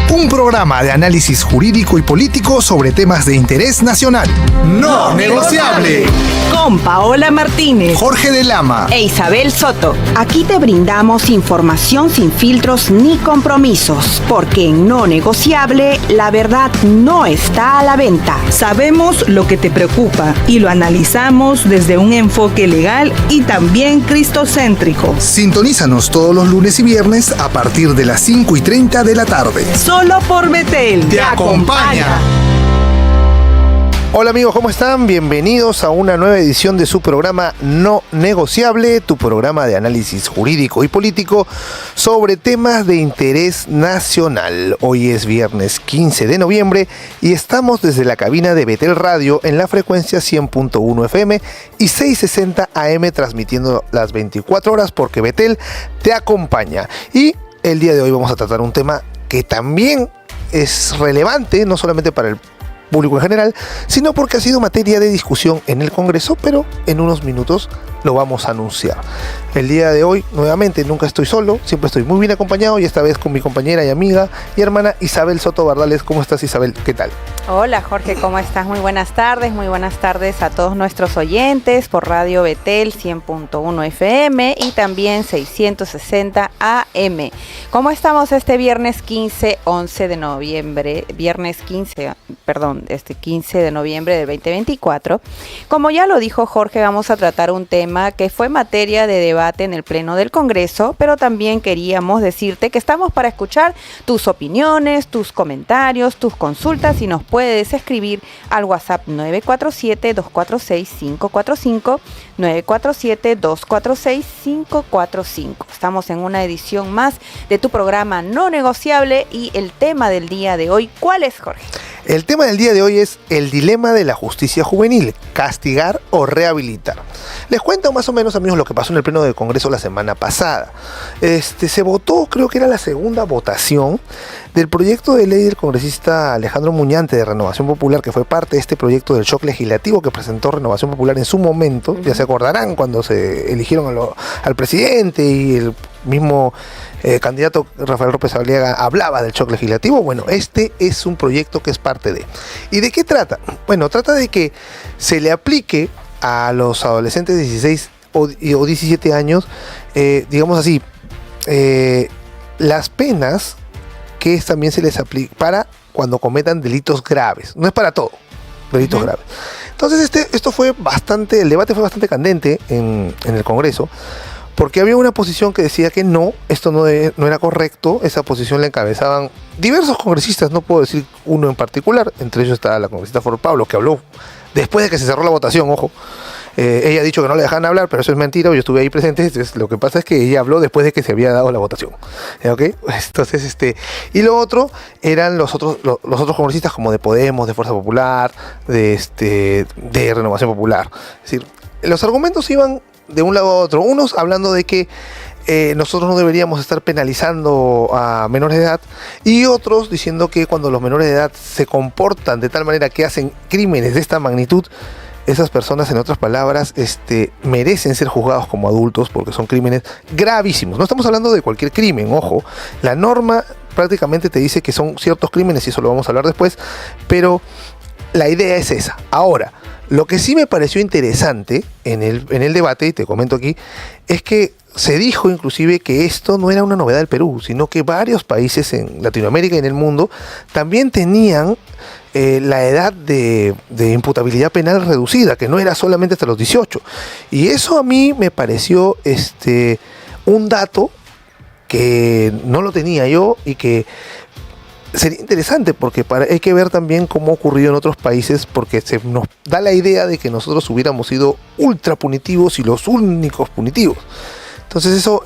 Un programa de análisis jurídico y político sobre temas de interés nacional. ¡No negociable! Con Paola Martínez, Jorge de Lama e Isabel Soto. Aquí te brindamos información sin filtros ni compromisos, porque en No Negociable la verdad no está a la venta. Sabemos lo que te preocupa y lo analizamos desde un enfoque legal y también cristocéntrico. Sintonízanos todos los lunes y viernes a partir de las 5:30 de la tarde. Solo por Betel. ¡Te acompaña! Hola amigos, ¿cómo están? Bienvenidos a una nueva edición de su programa No Negociable, tu programa de análisis jurídico y político sobre temas de interés nacional. Hoy es viernes 15 de noviembre y estamos desde la cabina de Betel Radio en la frecuencia 100.1 FM y 660 AM transmitiendo las 24 horas porque Betel te acompaña. Y el día de hoy vamos a tratar un tema que también es relevante, no solamente para el público en general, sino porque ha sido materia de discusión en el Congreso, pero en unos minutos lo vamos a anunciar. El día de hoy, nuevamente, nunca estoy solo, siempre estoy muy bien acompañado y esta vez con mi compañera y amiga y hermana Isabel Soto Bardales. ¿Cómo estás, Isabel? ¿Qué tal? Hola Jorge, ¿cómo estás? Muy buenas tardes a todos nuestros oyentes por Radio Betel 100.1 FM y también 660 AM. ¿Cómo estamos este viernes 15 de noviembre del 2024? Como ya lo dijo Jorge, vamos a tratar un tema que fue materia de debate en el Pleno del Congreso, pero también queríamos decirte que estamos para escuchar tus opiniones, tus comentarios, tus consultas y nos puedes escribir al WhatsApp 947-246-545, 947-246-545. Estamos en una edición más de tu programa No Negociable y el tema del día de hoy, ¿cuál es, Jorge? El tema del día de hoy es el dilema de la justicia juvenil, castigar o rehabilitar. Les cuento más o menos, amigos, lo que pasó en el Pleno del Congreso la semana pasada. Se votó, creo que era la segunda votación del proyecto de ley del congresista Alejandro Muñante de Renovación Popular, que fue parte de este proyecto del shock legislativo que presentó Renovación Popular en su momento. Ya se acordarán cuando se eligieron al presidente y el mismo candidato Rafael López Aliaga hablaba del shock legislativo. Bueno, este es un proyecto que es parte de. ¿Y de qué trata? Bueno, trata de que se le aplique a los adolescentes de 16 o 17 años, digamos así, las penas que también se les aplica para cuando cometan delitos graves. No es para todo, delitos graves. Entonces el debate fue bastante candente en el Congreso, porque había una posición que decía que esto no era correcto. Esa posición la encabezaban diversos congresistas, no puedo decir uno en particular, entre ellos está la congresista Flor Pablo, que habló después de que se cerró la votación, ojo. Ella ha dicho que no le dejan hablar, pero eso es mentira, yo estuve ahí presente. Entonces, lo que pasa es que ella habló después de que se había dado la votación. ¿Ok? Entonces, y lo otro eran los otros congresistas como de Podemos, de Fuerza Popular, de Renovación Popular. Es decir, los argumentos iban de un lado a otro. Unos hablando de que nosotros no deberíamos estar penalizando a menores de edad, y otros diciendo que cuando los menores de edad se comportan de tal manera que hacen crímenes de esta magnitud, esas personas, en otras palabras, merecen ser juzgados como adultos porque son crímenes gravísimos. No estamos hablando de cualquier crimen, ojo. La norma prácticamente te dice que son ciertos crímenes y eso lo vamos a hablar después, pero la idea es esa. Ahora, lo que sí me pareció interesante en el debate, y te comento aquí, es que se dijo inclusive que esto no era una novedad del Perú, sino que varios países en Latinoamérica y en el mundo también tenían la edad de imputabilidad penal reducida, que no era solamente hasta los 18. Y eso a mí me pareció un dato que no lo tenía yo y que sería interesante, porque hay que ver también cómo ha ocurrido en otros países, porque se nos da la idea de que nosotros hubiéramos sido ultra punitivos y los únicos punitivos. Entonces eso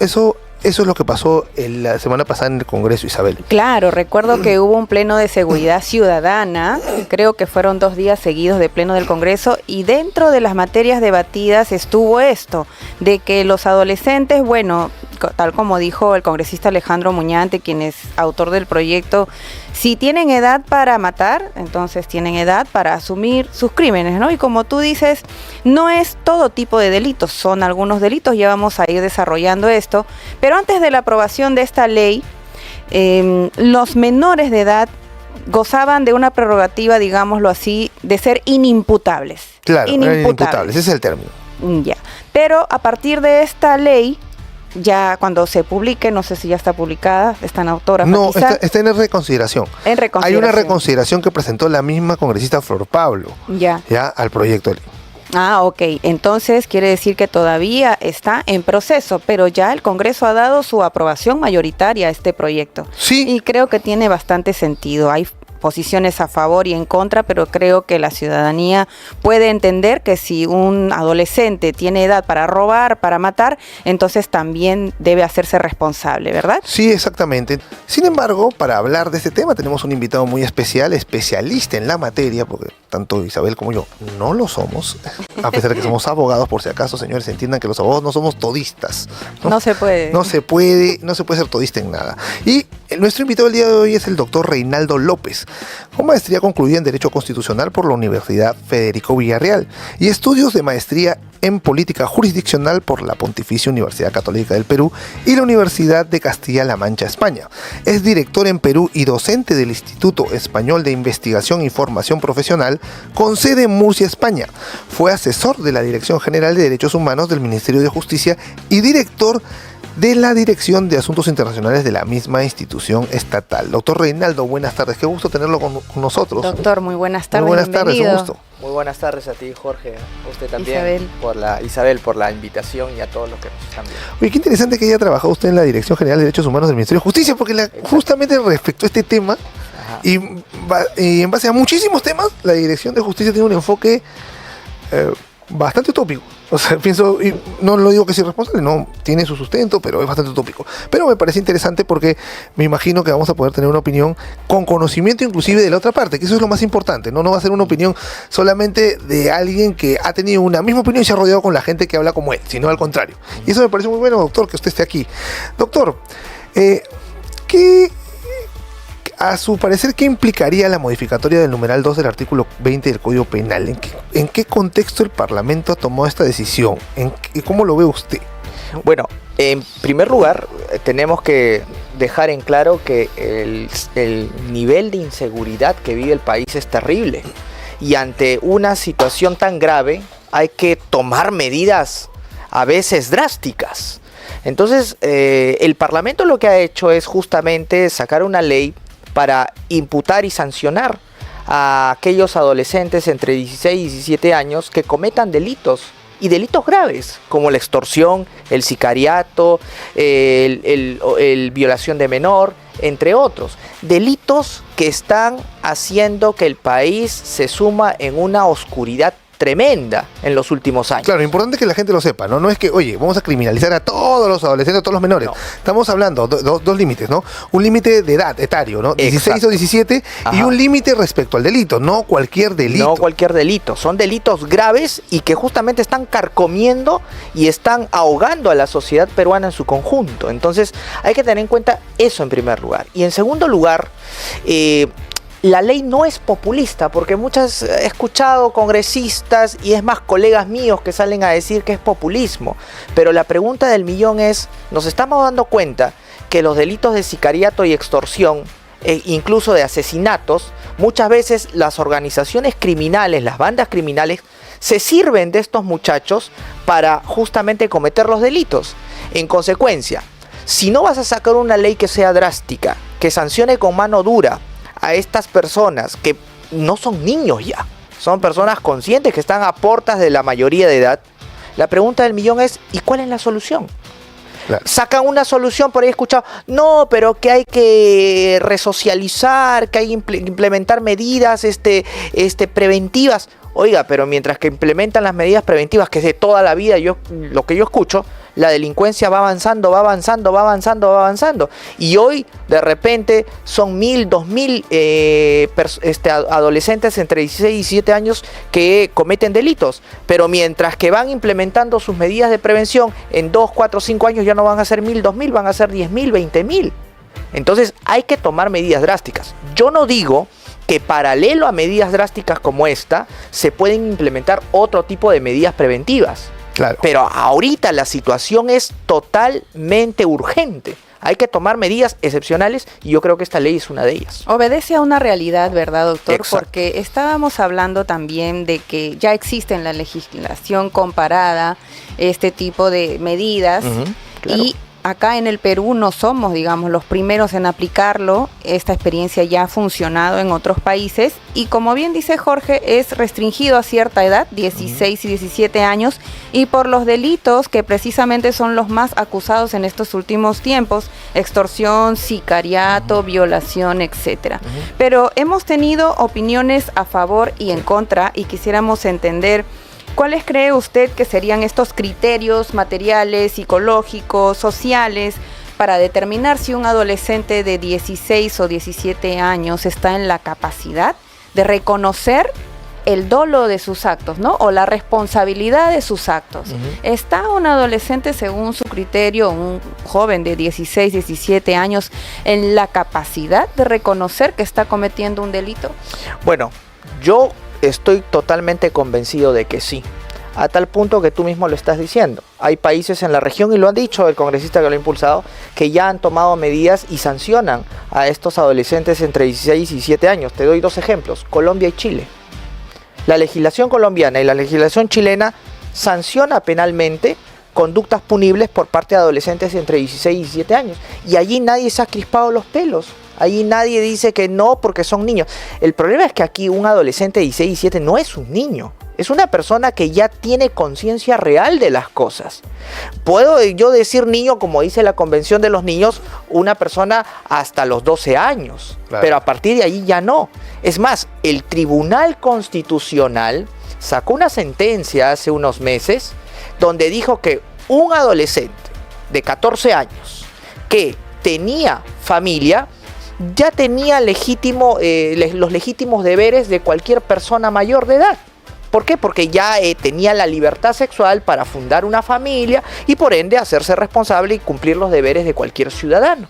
es lo que pasó la semana pasada en el Congreso, Isabel. Claro, recuerdo que hubo un pleno de seguridad ciudadana, creo que fueron 2 días seguidos de pleno del Congreso, y dentro de las materias debatidas estuvo esto, de que los adolescentes, bueno, tal como dijo el congresista Alejandro Muñante, quien es autor del proyecto, si tienen edad para matar, entonces tienen edad para asumir sus crímenes, ¿no? Y como tú dices, no es todo tipo de delitos, son algunos delitos, ya vamos a ir desarrollando esto, pero antes de la aprobación de esta ley, los menores de edad gozaban de una prerrogativa, digámoslo así, de ser inimputables. Claro, inimputables, ese es el término. Ya. Pero a partir de esta ley, ya cuando se publique, no sé si ya está publicada, está en autora. No, está en reconsideración. En reconsideración. Hay una reconsideración que presentó la misma congresista Flor Pablo ya al proyecto de ley. Ah, ok. Entonces quiere decir que todavía está en proceso, pero ya el Congreso ha dado su aprobación mayoritaria a este proyecto. Sí. Y creo que tiene bastante sentido. Hay posiciones a favor y en contra, pero creo que la ciudadanía puede entender que si un adolescente tiene edad para robar, para matar, entonces también debe hacerse responsable, ¿verdad? Sí, exactamente. Sin embargo, para hablar de este tema tenemos un invitado muy especial, especialista en la materia, porque tanto Isabel como yo no lo somos, a pesar de que somos abogados, por si acaso, señores, entiendan que los abogados no somos todistas. No se puede. No se puede ser todista en nada. Y nuestro invitado el día de hoy es el doctor Reinaldo López, con maestría concluida en Derecho Constitucional por la Universidad Federico Villarreal y estudios de maestría en Política Jurisdiccional por la Pontificia Universidad Católica del Perú y la Universidad de Castilla-La Mancha, España. Es director en Perú y docente del Instituto Español de Investigación y Formación Profesional con sede en Murcia, España. Fue asesor de la Dirección General de Derechos Humanos del Ministerio de Justicia y director de la Dirección de Asuntos Internacionales de la misma institución estatal. Doctor Reinaldo, buenas tardes. Qué gusto tenerlo con nosotros. Doctor, muy buenas tardes. Muy buenas tardes, un gusto. Muy buenas tardes a ti, Jorge. A usted también. Isabel. Por la invitación y a todos los que nos están viendo. Oye, qué interesante que haya trabajado usted en la Dirección General de Derechos Humanos del Ministerio de Justicia, porque justamente respecto a este tema, y en base a muchísimos temas, la Dirección de Justicia tiene un enfoque bastante utópico. O sea, pienso, y no lo digo que es irresponsable, no, tiene su sustento, pero es bastante utópico. Pero me parece interesante porque me imagino que vamos a poder tener una opinión con conocimiento inclusive de la otra parte, que eso es lo más importante, no va a ser una opinión solamente de alguien que ha tenido una misma opinión y se ha rodeado con la gente que habla como él, sino al contrario. Y eso me parece muy bueno, doctor, que usted esté aquí. Doctor, a su parecer, ¿qué implicaría la modificatoria del numeral 2 del artículo 20 del Código Penal? ¿En qué contexto el Parlamento ha tomado esta decisión? ¿Cómo lo ve usted? Bueno, en primer lugar, tenemos que dejar en claro que el nivel de inseguridad que vive el país es terrible. Y ante una situación tan grave, hay que tomar medidas a veces drásticas. Entonces, el Parlamento lo que ha hecho es justamente sacar una ley para imputar y sancionar a aquellos adolescentes entre 16 y 17 años que cometan delitos, y delitos graves, como la extorsión, el sicariato, el violación de menor, entre otros. Delitos que están haciendo que el país se suma en una oscuridad tremenda en los últimos años. Claro, lo importante es que la gente lo sepa, ¿no? No es que, oye, vamos a criminalizar a todos los adolescentes, a todos los menores. No. Estamos hablando de dos límites, ¿no? Un límite de edad, etario, ¿no? 16 Exacto. O 17, ajá, y un límite respecto al delito, no cualquier delito. No cualquier delito, son delitos graves y que justamente están carcomiendo y están ahogando a la sociedad peruana en su conjunto. Entonces, hay que tener en cuenta eso en primer lugar. Y en segundo lugar, la ley no es populista, porque muchas he escuchado congresistas y es más colegas míos que salen a decir que es populismo. Pero la pregunta del millón es, ¿nos estamos dando cuenta que los delitos de sicariato y extorsión, incluso de asesinatos, muchas veces las organizaciones criminales, las bandas criminales, se sirven de estos muchachos para justamente cometer los delitos? En consecuencia, si no vas a sacar una ley que sea drástica, que sancione con mano dura a estas personas que no son niños ya, son personas conscientes que están a puertas de la mayoría de edad, la pregunta del millón es, ¿y cuál es la solución? Claro. Sacan una solución, por ahí he escuchado, no, pero que hay que resocializar, que hay que implementar medidas preventivas. Oiga, pero mientras que implementan las medidas preventivas, que es de toda la vida, lo que yo escucho, la delincuencia va avanzando. Y hoy, de repente, son 1.000, 2.000 adolescentes entre 16 y 17 años que cometen delitos. Pero mientras que van implementando sus medidas de prevención, en 2, 4, 5 años ya no van a ser 1.000, 2.000, van a ser 10.000, 20.000. Entonces, hay que tomar medidas drásticas. Yo no digo que paralelo a medidas drásticas como esta, se pueden implementar otro tipo de medidas preventivas. Claro. Pero ahorita la situación es totalmente urgente. Hay que tomar medidas excepcionales y yo creo que esta ley es una de ellas. Obedece a una realidad, ¿verdad, doctor? Exacto. Porque estábamos hablando también de que ya existe en la legislación comparada este tipo de medidas claro. y acá en el Perú no somos, digamos, los primeros en aplicarlo. Esta experiencia ya ha funcionado en otros países y, como bien dice Jorge, es restringido a cierta edad, 16 y 17 años, y por los delitos que precisamente son los más acusados en estos últimos tiempos: extorsión, sicariato, violación, etcétera. Pero hemos tenido opiniones a favor y en contra y quisiéramos entender ¿cuáles cree usted que serían estos criterios materiales, psicológicos, sociales, para determinar si un adolescente de 16 o 17 años está en la capacidad de reconocer el dolo de sus actos, ¿no? O la responsabilidad de sus actos? ¿Está un adolescente, según su criterio, un joven de 16, 17 años, en la capacidad de reconocer que está cometiendo un delito? Bueno, yo estoy totalmente convencido de que sí, a tal punto que tú mismo lo estás diciendo. Hay países en la región, y lo han dicho el congresista que lo ha impulsado, que ya han tomado medidas y sancionan a estos adolescentes entre 16 y 17 años. Te doy dos ejemplos: Colombia y Chile. La legislación colombiana y la legislación chilena sanciona penalmente conductas punibles por parte de adolescentes entre 16 y 17 años. Y allí nadie se ha crispado los pelos. Allí nadie dice que no porque son niños. El problema es que aquí un adolescente de 16 y 17 no es un niño. Es una persona que ya tiene conciencia real de las cosas. Puedo yo decir niño, como dice la Convención de los Niños, una persona hasta los 12 años. Claro. Pero a partir de ahí ya no. Es más, el Tribunal Constitucional sacó una sentencia hace unos meses donde dijo que un adolescente de 14 años que tenía familia ya tenía los legítimos deberes de cualquier persona mayor de edad. ¿Por qué? Porque ya tenía la libertad sexual para fundar una familia y por ende hacerse responsable y cumplir los deberes de cualquier ciudadano.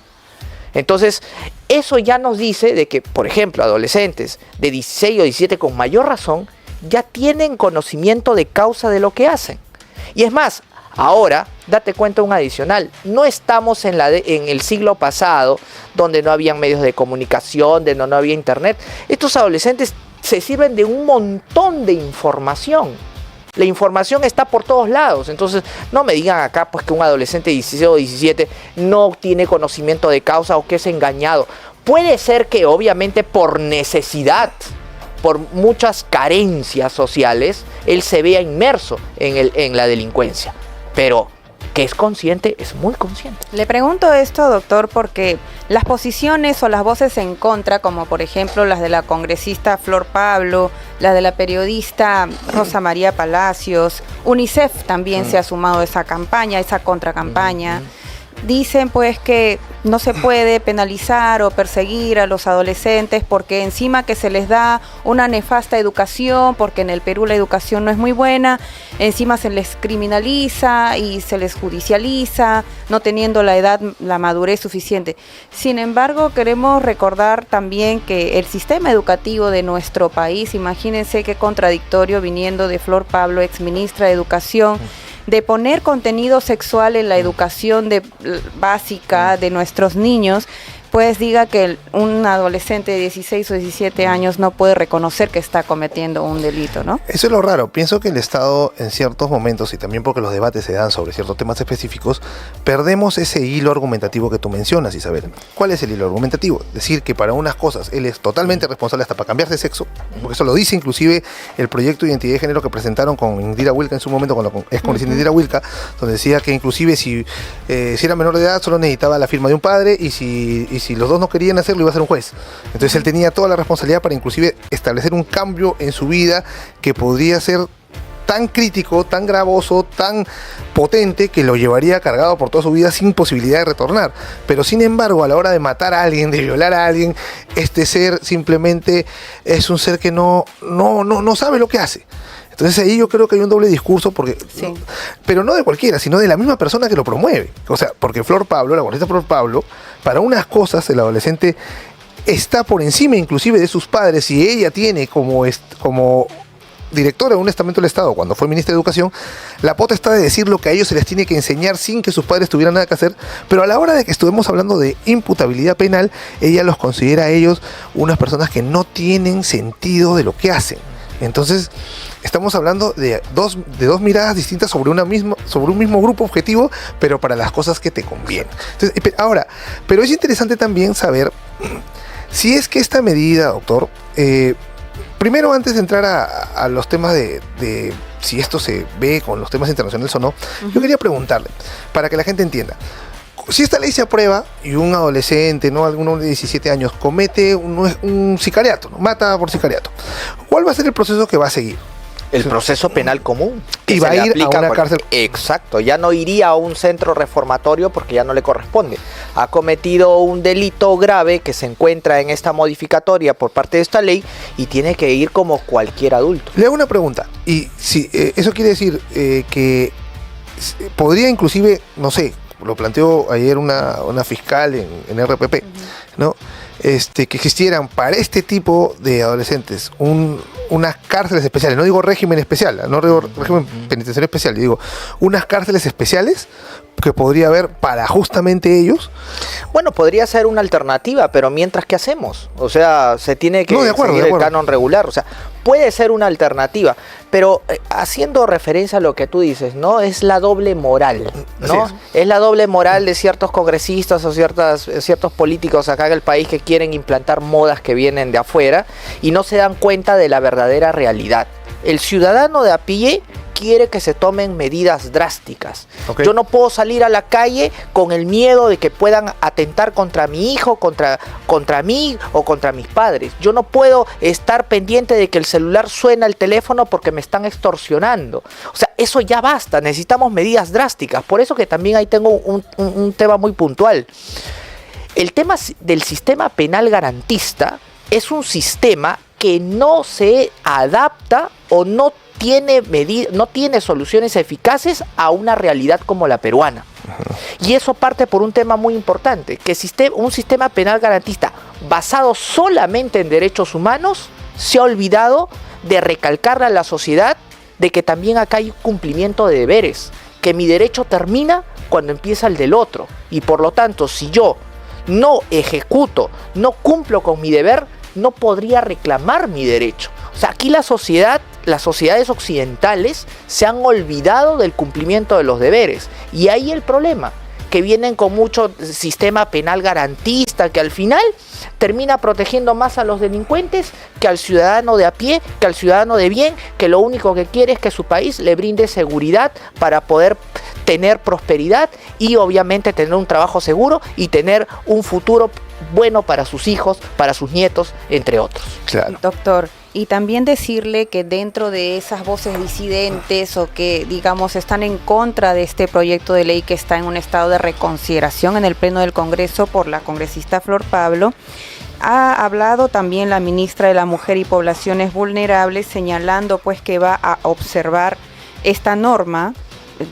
Entonces, eso ya nos dice de que, por ejemplo, adolescentes de 16 o 17 con mayor razón ya tienen conocimiento de causa de lo que hacen. Y es más, ahora, date cuenta un adicional, no estamos en el siglo pasado, donde no habían medios de comunicación, donde no había internet. Estos adolescentes se sirven de un montón de información. La información está por todos lados. Entonces, no me digan acá pues que un adolescente de 16 o 17 no tiene conocimiento de causa o que es engañado. Puede ser que obviamente por necesidad, por muchas carencias sociales, él se vea inmerso en la delincuencia. Pero que es consciente, es muy consciente. Le pregunto esto, doctor, porque las posiciones o las voces en contra, como por ejemplo las de la congresista Flor Pablo, la de la periodista Rosa María Palacios, UNICEF también se ha sumado a esa campaña, a esa contracampaña, dicen pues que no se puede penalizar o perseguir a los adolescentes porque encima que se les da una nefasta educación, porque en el Perú la educación no es muy buena, encima se les criminaliza y se les judicializa, no teniendo la edad, la madurez suficiente. Sin embargo, queremos recordar también que el sistema educativo de nuestro país, imagínense qué contradictorio viniendo de Flor Pablo, exministra de Educación, de poner contenido sexual en la educación básica de nuestros niños, pues diga que un adolescente de 16 o 17 años no puede reconocer que está cometiendo un delito, ¿no? Eso es lo raro. Pienso que el Estado en ciertos momentos, y también porque los debates se dan sobre ciertos temas específicos, perdemos ese hilo argumentativo que tú mencionas, Isabel. ¿Cuál es el hilo argumentativo? Decir que para unas cosas él es totalmente responsable hasta para cambiar de sexo, porque eso lo dice inclusive el proyecto de identidad de género que presentaron con Indira Wilka en su momento, con la excongresista Indira Wilka, donde decía que inclusive si era menor de edad solo necesitaba la firma de un padre y si los dos no querían hacerlo iba a ser un juez. Entonces él tenía toda la responsabilidad para inclusive establecer un cambio en su vida que podría ser tan crítico, tan gravoso, tan potente que lo llevaría cargado por toda su vida sin posibilidad de retornar. Pero sin embargo, a la hora de matar a alguien, de violar a alguien, este ser simplemente es un ser que no sabe lo que hace. Entonces ahí yo creo que hay un doble discurso, porque sí. Pero no de cualquiera, sino de la misma persona que lo promueve. O sea, porque Flor Pablo, la congresista Flor Pablo, para unas cosas el adolescente está por encima inclusive de sus padres y ella tiene como directora de un estamento del Estado, cuando fue ministra de Educación, la potestad de decir lo que a ellos se les tiene que enseñar sin que sus padres tuvieran nada que hacer, pero a la hora de que estuvimos hablando de imputabilidad penal, ella los considera a ellos unas personas que no tienen sentido de lo que hacen. Entonces, estamos hablando de dos miradas distintas sobre un mismo grupo objetivo, pero para las cosas que te convienen. Entonces, ahora, pero es interesante también saber si es que esta medida, doctor, primero, antes de entrar a los temas de si esto se ve con los temas internacionales o no, yo quería preguntarle, para que la gente entienda. Si esta ley se aprueba y un adolescente, ¿no?, alguno de 17 años, comete un sicariato, ¿no?, mata por sicariato, ¿cuál va a ser el proceso que va a seguir? El proceso penal común. Y va a ir a una cárcel. Exacto, ya no iría a un centro reformatorio porque ya no le corresponde. Ha cometido un delito grave que se encuentra en esta modificatoria por parte de esta ley y tiene que ir como cualquier adulto. Le hago una pregunta, y si eso quiere decir que podría inclusive, no sé, lo planteó ayer una fiscal en RPP, ¿no?, que existieran para este tipo de adolescentes unas cárceles especiales, no digo régimen especial, no digo régimen penitenciario especial, digo unas cárceles especiales que podría haber para justamente ellos. Bueno, podría ser una alternativa, pero mientras, ¿qué hacemos? O sea, se tiene que seguir el canon regular, o sea, puede ser una alternativa, pero haciendo referencia a lo que tú dices, ¿no? Es la doble moral, ¿no? Es la doble moral de ciertos congresistas o ciertos políticos acá en el país que quieren implantar modas que vienen de afuera y no se dan cuenta de la verdadera realidad. El ciudadano de a pie quiere que se tomen medidas drásticas. Okay. Yo no puedo salir a la calle con el miedo de que puedan atentar contra mi hijo, contra mí o contra mis padres. Yo no puedo estar pendiente de que el celular suena el teléfono porque me están extorsionando. O sea, eso ya basta. Necesitamos medidas drásticas. Por eso que también ahí tengo un tema muy puntual. El tema del sistema penal garantista es un sistema que no se adapta o no tiene soluciones eficaces a una realidad como la peruana. Y eso parte por un tema muy importante, que un sistema penal garantista basado solamente en derechos humanos se ha olvidado de recalcarle a la sociedad de que también acá hay cumplimiento de deberes, que mi derecho termina cuando empieza el del otro, y por lo tanto, si yo no ejecuto, no cumplo con mi deber, no podría reclamar mi derecho. O sea, aquí las sociedades occidentales se han olvidado del cumplimiento de los deberes. Y ahí el problema, que vienen con mucho sistema penal garantista, que al final termina protegiendo más a los delincuentes que al ciudadano de a pie, que al ciudadano de bien, que lo único que quiere es que su país le brinde seguridad para poder tener prosperidad y obviamente tener un trabajo seguro y tener un futuro bueno para sus hijos, para sus nietos, entre otros. Claro. Doctor, y también decirle que dentro de esas voces disidentes o que, digamos, están en contra de este proyecto de ley que está en un estado de reconsideración en el Pleno del Congreso por la congresista Flor Pablo, ha hablado también la ministra de la Mujer y Poblaciones Vulnerables, señalando pues que va a observar esta norma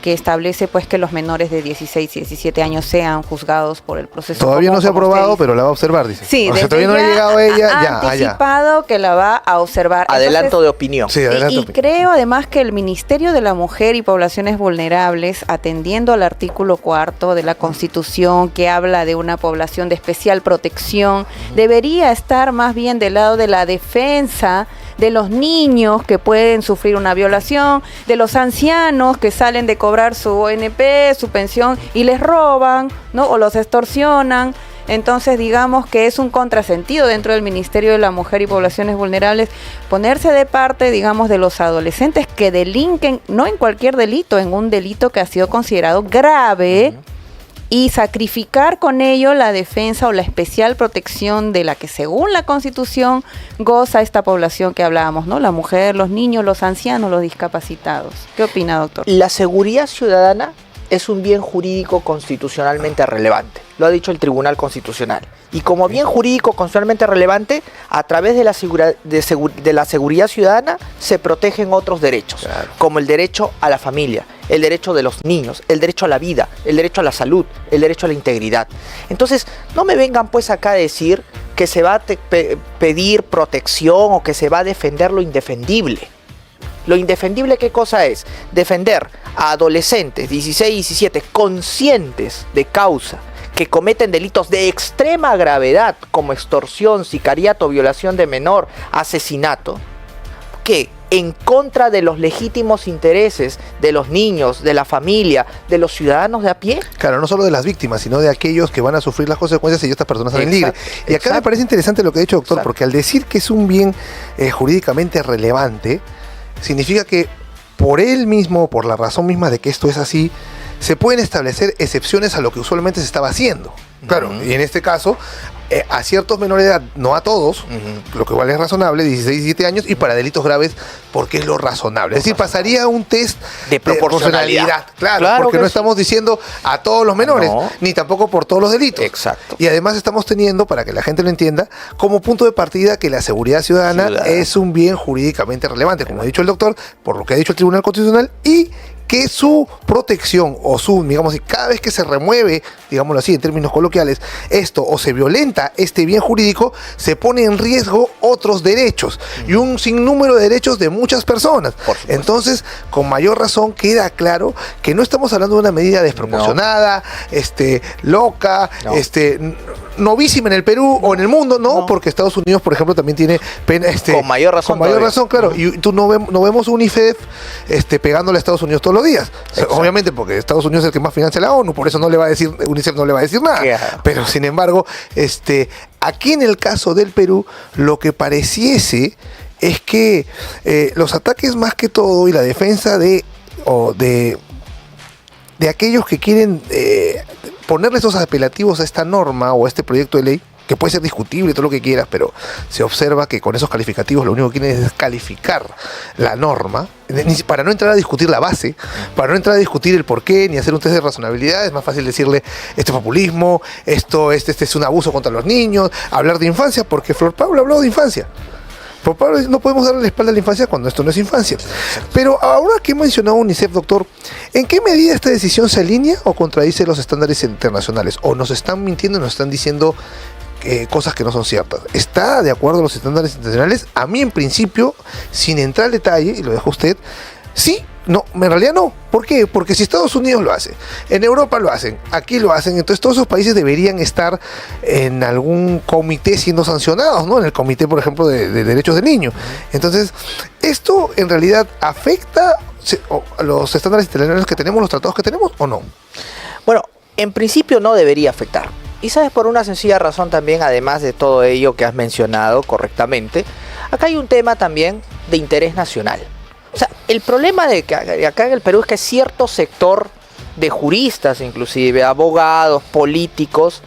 que establece pues que los menores de 16 y 17 años sean juzgados por el proceso. Todavía no se ha aprobado, pero la va a observar, dice. Sí, o sea, todavía no ha llegado a ella, ha anticipado que la va a observar. Adelanto. Entonces, de opinión. Sí, adelanto y opinión. Creo además que el Ministerio de la Mujer y Poblaciones Vulnerables, atendiendo al artículo 4 de la Constitución que habla de una población de especial protección, debería estar más bien del lado de la defensa de los niños que pueden sufrir una violación, de los ancianos que salen de cobrar su ONP, su pensión y les roban, ¿no? O los extorsionan. Entonces, digamos que es un contrasentido dentro del Ministerio de la Mujer y Poblaciones Vulnerables ponerse de parte, digamos, de los adolescentes que delinquen, no en cualquier delito, en un delito que ha sido considerado grave, y sacrificar con ello la defensa o la especial protección de la que según la Constitución goza esta población que hablábamos, ¿no? La mujer, los niños, los ancianos, los discapacitados. ¿Qué opina, doctor? La seguridad ciudadana es un bien jurídico constitucionalmente relevante. Lo ha dicho el Tribunal Constitucional. Y como bien jurídico constitucionalmente relevante, a través de la seguridad ciudadana se protegen otros derechos, claro, como el derecho a la familia, el derecho de los niños, el derecho a la vida, el derecho a la salud, el derecho a la integridad. Entonces, no me vengan pues acá a decir que se va a pedir protección o que se va a defender lo indefendible. Lo indefendible, ¿qué cosa es? Defender a adolescentes, 16, 17, conscientes de causa, que cometen delitos de extrema gravedad, como extorsión, sicariato, violación de menor, asesinato, que en contra de los legítimos intereses de los niños, de la familia, de los ciudadanos de a pie. Claro, no solo de las víctimas, sino de aquellos que van a sufrir las consecuencias y estas personas salen libres. Y acá me parece interesante lo que ha dicho, doctor, porque al decir que es un bien jurídicamente relevante, significa que por él mismo, por la razón misma de que esto es así, se pueden establecer excepciones a lo que usualmente se estaba haciendo. Claro, y en este caso, a ciertos menores de edad, no a todos, lo que igual es razonable, 16, 17 años, y para delitos graves, porque es lo razonable. Es decir, pasaría un test de proporcionalidad. Claro, porque no estamos diciendo a todos los menores, ni tampoco por todos los delitos. Exacto. Y además estamos teniendo, para que la gente lo entienda, como punto de partida que la seguridad ciudadana es un bien jurídicamente relevante, como ha dicho el doctor, por lo que ha dicho el Tribunal Constitucional, y que su protección o su, digamos, cada vez que se remueve, digámoslo así, en términos coloquiales, esto o se violenta este bien jurídico, se pone en riesgo otros derechos y un sinnúmero de derechos de muchas personas. Entonces, con mayor razón queda claro que no estamos hablando de una medida desproporcionada, loca, novísima en el Perú o en el mundo, ¿no? Porque Estados Unidos, por ejemplo, también tiene pena, con mayor razón. Con mayor razón, claro. Y tú no vemos UNICEF pegándole a Estados Unidos todos los días. Obviamente, porque Estados Unidos es el que más financia la ONU, por eso no le va a decir, UNICEF no le va a decir nada. Pero sin embargo, aquí en el caso del Perú, lo que pareciese es que los ataques más que todo y la defensa de aquellos que quieren ponerle esos apelativos a esta norma o a este proyecto de ley, que puede ser discutible, todo lo que quieras, pero se observa que con esos calificativos lo único que quieren es descalificar la norma, para no entrar a discutir la base, para no entrar a discutir el porqué, ni hacer un test de razonabilidad. Es más fácil decirle, esto es populismo, esto es un abuso contra los niños, hablar de infancia, porque Flor Pablo habló de infancia. Por Pablo, no podemos darle la espalda a la infancia cuando esto no es infancia. Pero ahora que he mencionado UNICEF, doctor, ¿en qué medida esta decisión se alinea o contradice los estándares internacionales? ¿O nos están mintiendo y nos están diciendo cosas que no son ciertas? ¿Está de acuerdo a los estándares internacionales? A mí, en principio, sin entrar al detalle, y lo dejo a usted, sí. No, en realidad no. ¿Por qué? Porque si Estados Unidos lo hace, en Europa lo hacen, aquí lo hacen, entonces todos esos países deberían estar en algún comité siendo sancionados, ¿no? En el comité, por ejemplo, de derechos del niño. Entonces, ¿esto en realidad afecta a los estándares internacionales que tenemos, los tratados que tenemos, o no? Bueno, en principio no debería afectar. Y sabes, por una sencilla razón también, además de todo ello que has mencionado correctamente, acá hay un tema también de interés nacional. O sea, el problema de que acá en el Perú es que cierto sector de juristas, inclusive abogados, políticos,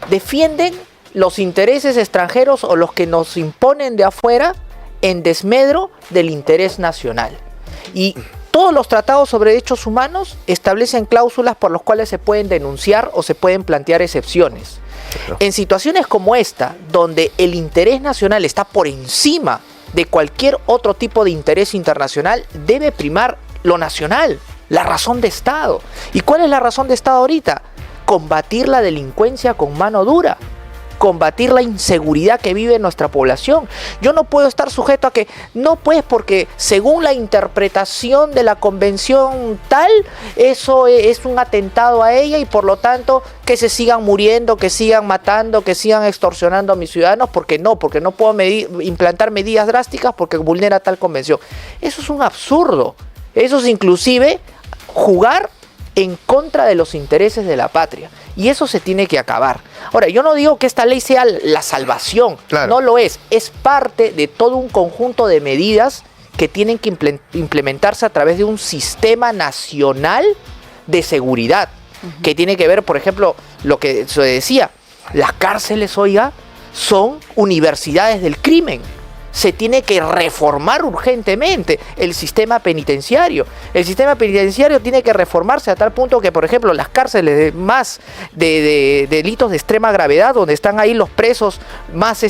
defienden los intereses extranjeros o los que nos imponen de afuera en desmedro del interés nacional. Y todos los tratados sobre derechos humanos establecen cláusulas por las cuales se pueden denunciar o se pueden plantear excepciones. En situaciones como esta, donde el interés nacional está por encima de cualquier otro tipo de interés internacional, debe primar lo nacional, la razón de Estado. ¿Y cuál es la razón de Estado ahorita? Combatir la delincuencia con mano dura, combatir la inseguridad que vive nuestra población. Yo no puedo estar sujeto a que, no pues, porque según la interpretación de la convención tal, eso es un atentado a ella y por lo tanto que se sigan muriendo, que sigan matando, que sigan extorsionando a mis ciudadanos, porque no puedo implantar medidas drásticas porque vulnera tal convención. Eso es un absurdo. Eso es inclusive jugar en contra de los intereses de la patria. Y eso se tiene que acabar. Ahora, yo no digo que esta ley sea la salvación. Claro. No lo es. Es parte de todo un conjunto de medidas que tienen que implementarse a través de un sistema nacional de seguridad. Que tiene que ver, por ejemplo, lo que se decía. Las cárceles, oiga, son universidades del crimen. Se tiene que reformar urgentemente el sistema penitenciario. El sistema penitenciario tiene que reformarse a tal punto que, por ejemplo, las cárceles de delitos de extrema gravedad, donde están ahí los presos más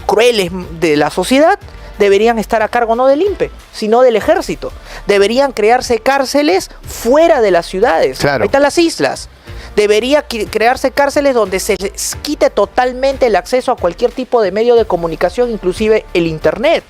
crueles de la sociedad, deberían estar a cargo no del INPE, sino del ejército. Deberían crearse cárceles fuera de las ciudades. Claro. Ahí están las islas. Debería crearse cárceles donde se les quite totalmente el acceso a cualquier tipo de medio de comunicación, inclusive el internet.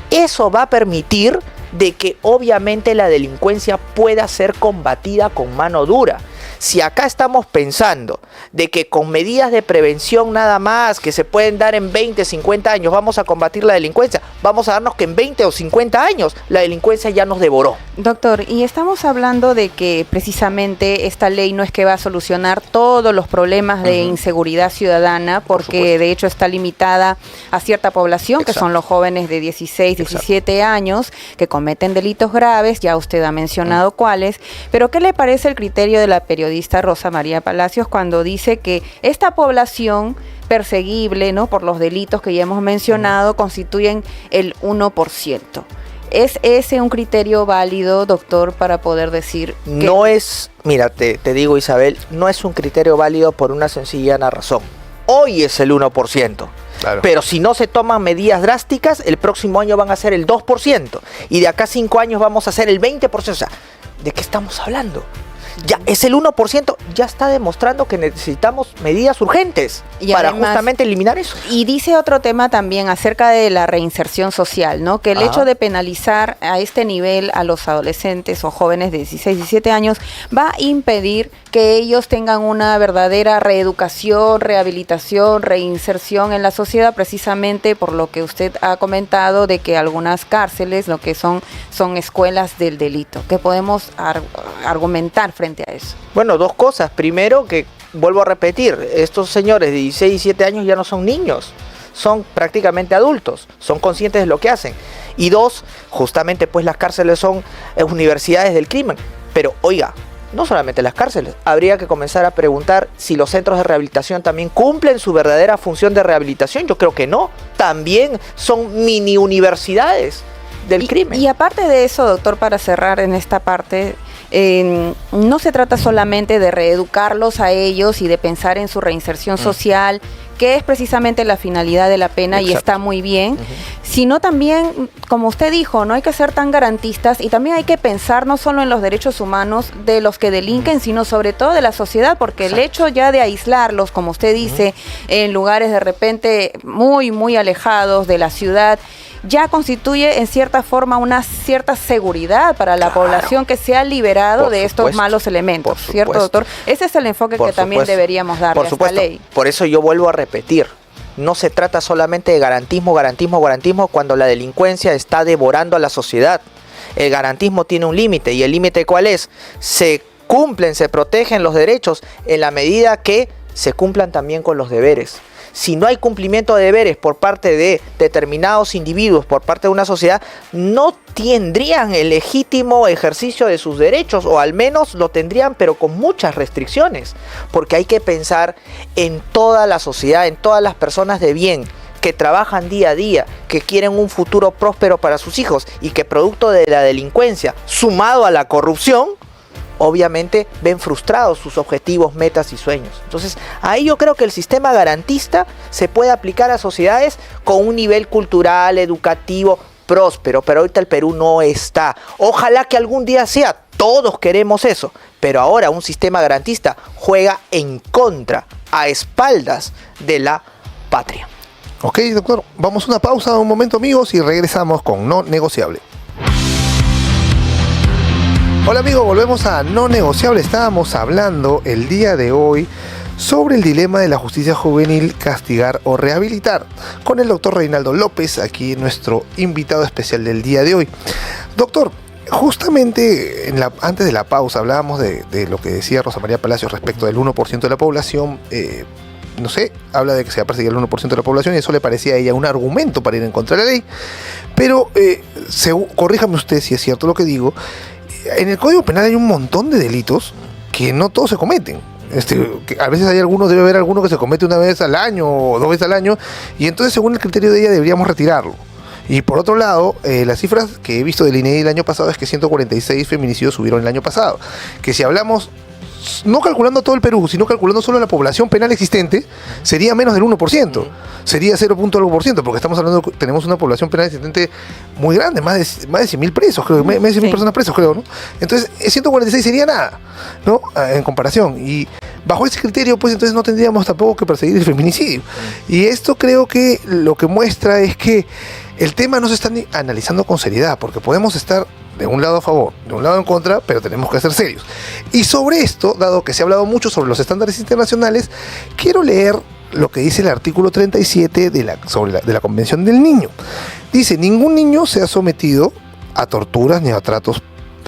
Eso va a permitir de que obviamente la delincuencia pueda ser combatida con mano dura. Si acá estamos pensando de que con medidas de prevención nada más, que se pueden dar en 20, 50 años, vamos a combatir la delincuencia, vamos a darnos que en 20 o 50 años la delincuencia ya nos devoró. Doctor, y estamos hablando de que precisamente esta ley no es que va a solucionar todos los problemas de inseguridad ciudadana, porque de hecho está limitada a cierta población, que son los jóvenes de 16, 17 años, que cometen delitos graves, ya usted ha mencionado cuáles, pero ¿qué le parece el criterio de la periodista Rosa María Palacios cuando dice que esta población perseguible, ¿no?, por los delitos que ya hemos mencionado, constituyen el 1%? ¿Es ese un criterio válido, doctor, para poder decir que... No es, mira, te digo, Isabel, no es un criterio válido por una sencilla razón. Hoy es el 1%. Claro. Pero si no se toman medidas drásticas, el próximo año van a ser el 2%. Y de acá a 5 años vamos a ser el 20%. O sea, ¿de qué estamos hablando? Ya es el 1%, ya está demostrando que necesitamos medidas urgentes para justamente eliminar eso. Y dice otro tema también acerca de la reinserción social, ¿no? Que el hecho de penalizar a este nivel a los adolescentes o jóvenes de 16, 17 años va a impedir que ellos tengan una verdadera reeducación, rehabilitación, reinserción en la sociedad, precisamente por lo que usted ha comentado de que algunas cárceles, lo que son escuelas del delito. ¿Qué podemos argumentar frente a eso? Bueno, dos cosas. Primero, que vuelvo a repetir, estos señores de 16 y 17 años ya no son niños, son prácticamente adultos, son conscientes de lo que hacen. Y dos, justamente pues las cárceles son universidades del crimen. Pero oiga, no solamente las cárceles, habría que comenzar a preguntar si los centros de rehabilitación también cumplen su verdadera función de rehabilitación. Yo creo que no, también son mini universidades del crimen. Y aparte de eso, doctor, para cerrar en esta parte, no se trata solamente de reeducarlos a ellos y de pensar en su reinserción social, que es precisamente la finalidad de la pena. Exacto. Y está muy bien, sino también, como usted dijo, no hay que ser tan garantistas y también hay que pensar no solo en los derechos humanos de los que delinquen, sino sobre todo de la sociedad, porque el hecho ya de aislarlos, como usted dice, en lugares de repente muy, muy alejados de la ciudad, ya constituye en cierta forma una cierta seguridad para la población que se ha liberado de estos malos elementos, ¿cierto, doctor? Ese es el enfoque que también deberíamos darle a esta ley. Por eso yo vuelvo a repetir, no se trata solamente de garantismo cuando la delincuencia está devorando a la sociedad. El garantismo tiene un límite, y el límite ¿cuál es? Se cumplen, se protegen los derechos en la medida que se cumplan también con los deberes. Si no hay cumplimiento de deberes por parte de determinados individuos, por parte de una sociedad, no tendrían el legítimo ejercicio de sus derechos, o al menos lo tendrían, pero con muchas restricciones, porque hay que pensar en toda la sociedad, en todas las personas de bien que trabajan día a día, que quieren un futuro próspero para sus hijos y que producto de la delincuencia, sumado a la corrupción, obviamente ven frustrados sus objetivos, metas y sueños. Entonces, ahí yo creo que el sistema garantista se puede aplicar a sociedades con un nivel cultural, educativo, próspero, pero ahorita el Perú no está. Ojalá que algún día sea, todos queremos eso, pero ahora un sistema garantista juega en contra, a espaldas de la patria. Ok, doctor, vamos a una pausa un momento, amigos, y regresamos con No Negociable. Hola amigos, volvemos a No Negociable. Estábamos hablando el día de hoy sobre el dilema de la justicia juvenil, castigar o rehabilitar, con el doctor Reinaldo López, aquí nuestro invitado especial del día de hoy. Doctor, justamente antes de la pausa hablábamos de lo que decía Rosa María Palacios respecto del 1% de la población. No sé, habla de que se va a perseguir el 1% de la población y eso le parecía a ella un argumento para ir en contra de la ley. Pero, corríjame usted si es cierto lo que digo. En el Código Penal hay un montón de delitos que no todos se cometen. Que a veces debe haber alguno que se comete una vez al año o 2 veces al año, y entonces según el criterio de ella deberíamos retirarlo. Y por otro lado, las cifras que he visto del INEGI el año pasado es que 146 feminicidios subieron el año pasado. Que si hablamos, no calculando todo el Perú, sino calculando solo la población penal existente, sería menos del 1%, sería 0. algo por ciento, porque estamos hablando, tenemos una población penal existente muy grande, más de 100.000 presos, creo, más de 100.000 personas presos, creo, ¿no? Entonces, 146 sería nada, ¿no? En comparación, y bajo ese criterio, pues entonces no tendríamos tampoco que perseguir el feminicidio. Y esto creo que lo que muestra es que el tema no se está ni analizando con seriedad, porque podemos estar de un lado a favor, de un lado en contra, pero tenemos que ser serios. Y sobre esto, dado que se ha hablado mucho sobre los estándares internacionales, quiero leer lo que dice el artículo 37 de la Convención del Niño. Dice: ningún niño sea sometido a torturas ni a tratos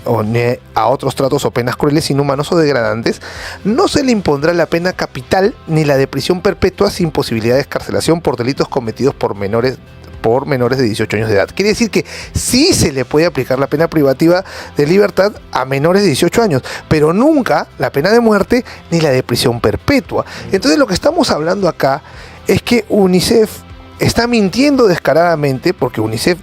o ni a otros tratos o penas crueles, inhumanos o degradantes. No se le impondrá la pena capital ni la de prisión perpetua sin posibilidad de excarcelación por delitos cometidos por menores de 18 años de edad. Quiere decir que sí se le puede aplicar la pena privativa de libertad a menores de 18 años, pero nunca la pena de muerte ni la de prisión perpetua. Entonces lo que estamos hablando acá es que UNICEF está mintiendo descaradamente, porque UNICEF,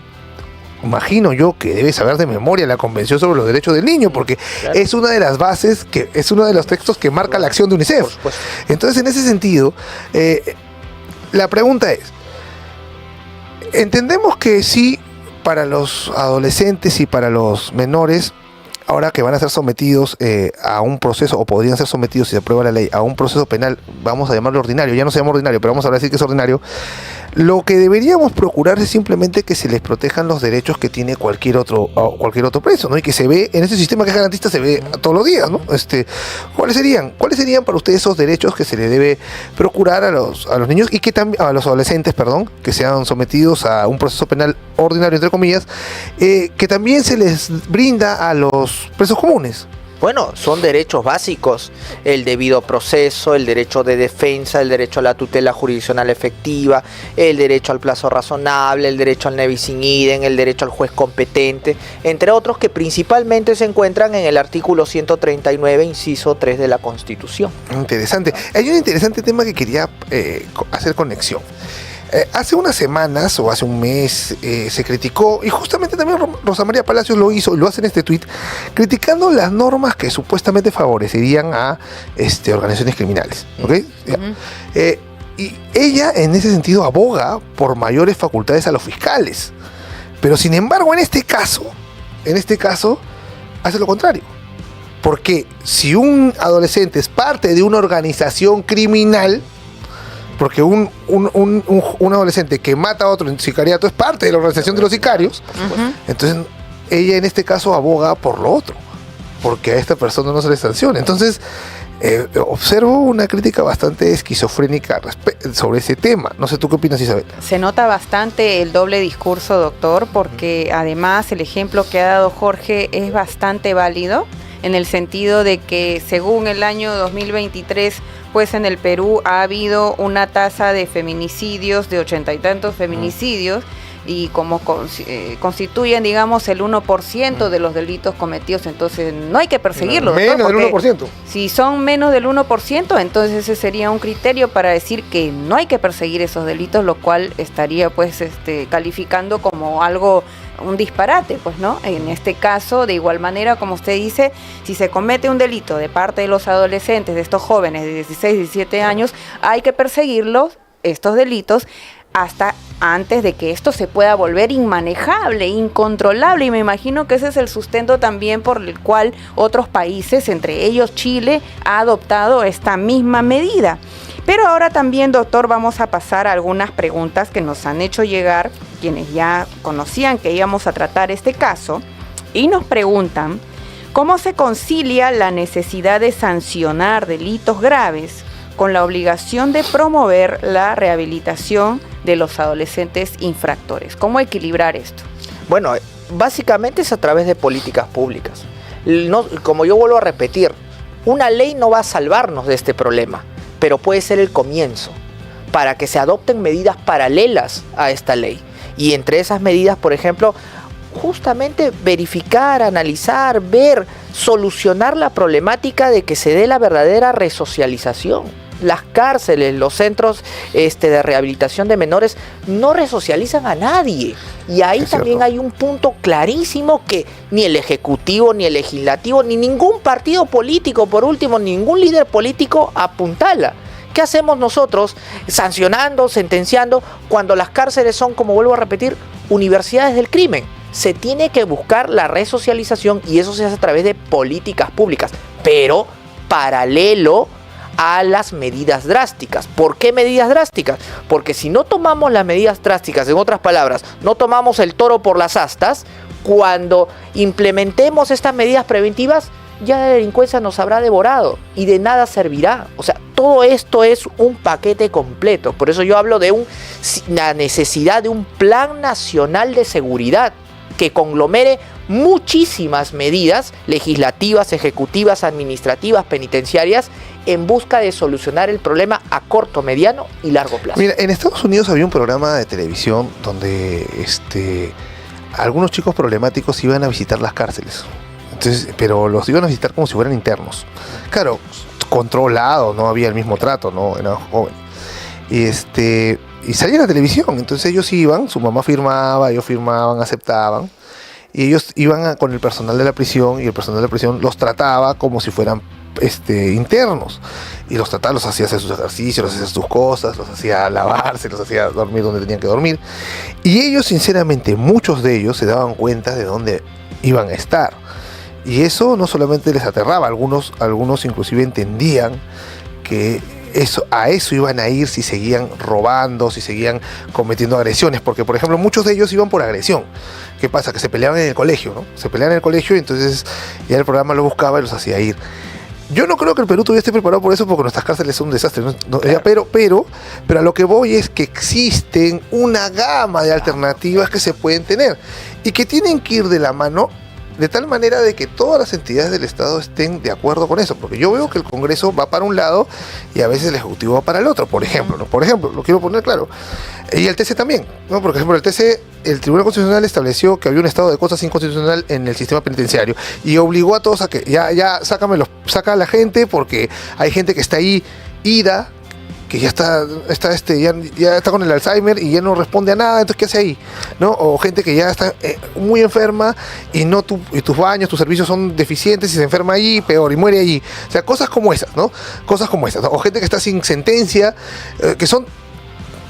imagino yo, que debe saber de memoria la Convención sobre los Derechos del Niño, porque claro, es una de las bases, es uno de los textos que marca la acción de UNICEF. Entonces, en ese sentido, la pregunta es: entendemos que sí, para los adolescentes y para los menores, ahora que van a ser sometidos a un proceso, o podrían ser sometidos, si se aprueba la ley, a un proceso penal, vamos a llamarlo ordinario, ya no se llama ordinario, pero vamos a decir que es ordinario, lo que deberíamos procurar es simplemente que se les protejan los derechos que tiene cualquier otro preso, ¿no? Y que se ve en ese sistema que es garantista, se ve todos los días, ¿no? ¿Cuáles serían para ustedes esos derechos que se le debe procurar a los niños y que también a los adolescentes, que sean sometidos a un proceso penal ordinario, entre comillas, que también se les brinda a los presos comunes? Bueno, son derechos básicos: el debido proceso, el derecho de defensa, el derecho a la tutela jurisdiccional efectiva, el derecho al plazo razonable, el derecho al nebis in idem, el derecho al juez competente, entre otros, que principalmente se encuentran en el artículo 139, inciso 3 de la Constitución. Interesante. Hay un interesante tema que quería hacer conexión. Hace unas semanas o hace un mes se criticó, y justamente también Rosa María Palacios lo hizo y lo hace en este tuit, criticando las normas que supuestamente favorecerían a organizaciones criminales, ¿okay? Y ella en ese sentido aboga por mayores facultades a los fiscales, pero sin embargo en este caso hace lo contrario, porque si un adolescente es parte de una organización criminal, porque un adolescente que mata a otro en sicariato es parte de la organización de los sicarios, entonces ella en este caso aboga por lo otro, porque a esta persona no se le sanciona. Entonces observo una crítica bastante esquizofrénica sobre ese tema. No sé, ¿tú qué opinas, Isabel? Se nota bastante el doble discurso, doctor, porque además el ejemplo que ha dado Jorge es bastante válido, en el sentido de que según el año 2023, pues en el Perú ha habido una tasa de feminicidios, de 80 y tantos feminicidios, y como constituyen, digamos, el 1% de los delitos cometidos, entonces no hay que perseguirlos. Menos del 1%. Si son menos del 1%, entonces ese sería un criterio para decir que no hay que perseguir esos delitos, lo cual estaría pues calificando como algo, un disparate, pues, ¿no? En este caso, de igual manera, como usted dice, si se comete un delito de parte de los adolescentes, de estos jóvenes de 16, 17 años, hay que perseguirlos, estos delitos, hasta antes de que esto se pueda volver inmanejable, incontrolable, y me imagino que ese es el sustento también por el cual otros países, entre ellos Chile, ha adoptado esta misma medida. Pero ahora también, doctor, vamos a pasar a algunas preguntas que nos han hecho llegar quienes ya conocían que íbamos a tratar este caso, y nos preguntan: ¿cómo se concilia la necesidad de sancionar delitos graves con la obligación de promover la rehabilitación de los adolescentes infractores? ¿Cómo equilibrar esto? Bueno, básicamente es a través de políticas públicas. No, como yo vuelvo a repetir, una ley no va a salvarnos de este problema, pero puede ser el comienzo para que se adopten medidas paralelas a esta ley. Y entre esas medidas, por ejemplo, justamente verificar, analizar, ver, solucionar la problemática de que se dé la verdadera resocialización. Las cárceles, los centros de rehabilitación de menores no resocializan a nadie. Y ahí también hay un punto clarísimo que ni el Ejecutivo, ni el Legislativo, ni ningún partido político, por último, ningún líder político apuntala. ¿Qué hacemos nosotros sancionando, sentenciando, cuando las cárceles son, como vuelvo a repetir, universidades del crimen? Se tiene que buscar la resocialización, y eso se hace a través de políticas públicas, pero paralelo a las medidas drásticas. ¿Por qué medidas drásticas? Porque si no tomamos las medidas drásticas, en otras palabras, no tomamos el toro por las astas, cuando implementemos estas medidas preventivas, ya la delincuencia nos habrá devorado y de nada servirá. O sea, todo esto es un paquete completo. Por eso yo hablo de la necesidad de un plan nacional de seguridad que conglomere muchísimas medidas legislativas, ejecutivas, administrativas, penitenciarias, en busca de solucionar el problema a corto, mediano y largo plazo. Mira, en Estados Unidos había un programa de televisión donde algunos chicos problemáticos iban a visitar las cárceles. Entonces, pero los iban a visitar como si fueran internos. Claro, controlado, no había el mismo trato, no eran jóvenes. Y salían a la televisión, entonces ellos iban, su mamá firmaba, ellos firmaban, aceptaban, y ellos iban con el personal de la prisión, y el personal de la prisión los trataba como si fueran internos, y los trataba, los hacía hacer sus ejercicios, los hacía hacer sus cosas, los hacía lavarse, los hacía dormir donde tenían que dormir, y ellos sinceramente, muchos de ellos se daban cuenta de dónde iban a estar, y eso no solamente les aterraba, algunos inclusive entendían que a eso iban a ir si seguían robando, si seguían cometiendo agresiones, porque por ejemplo muchos de ellos iban por agresión. ¿Qué pasa? Que se peleaban en el colegio, ¿no? Se peleaban en el colegio y entonces ya el programa los buscaba y los hacía ir. Yo no creo que el Perú todavía esté preparado por eso, porque nuestras cárceles son un desastre, ¿no? Claro. Pero a lo que voy es que existen una gama de alternativas que se pueden tener y que tienen que ir de la mano, de tal manera de que todas las entidades del Estado estén de acuerdo con eso, porque yo veo que el Congreso va para un lado y a veces el Ejecutivo va para el otro, por ejemplo, ¿no? Por ejemplo, lo quiero poner claro, y el TC también, ¿no? Por ejemplo, el TC, el Tribunal Constitucional estableció que había un estado de cosas inconstitucional en el sistema penitenciario y obligó a todos a que ya saca a la gente, porque hay gente que está ahí ida, que ya está con el Alzheimer y ya no responde a nada, entonces ¿qué hace ahí? ¿No? O gente que ya está muy enferma y tus baños, tus servicios son deficientes y se enferma allí, peor, y muere allí. O sea, cosas como esas, ¿no? Cosas como esas, ¿no? O gente que está sin sentencia, que son,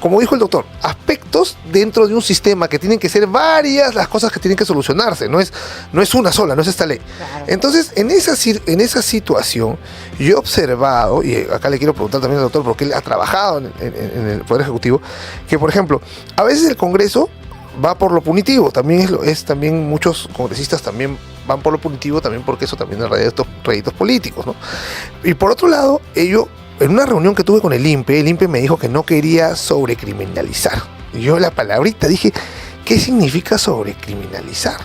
como dijo el doctor, aspectos dentro de un sistema que tienen que ser varias las cosas que tienen que solucionarse, no es una sola, no es esta ley. Claro. Entonces, en esa situación, yo he observado, y acá le quiero preguntar también al doctor, porque él ha trabajado en el Poder Ejecutivo, que por ejemplo, a veces el Congreso va por lo punitivo, también muchos congresistas también van por lo punitivo, también porque eso también es réditos políticos, ¿no? Y por otro lado, en una reunión que tuve con el INPE me dijo que no quería sobrecriminalizar. Y yo la palabrita dije, ¿qué significa sobrecriminalizar?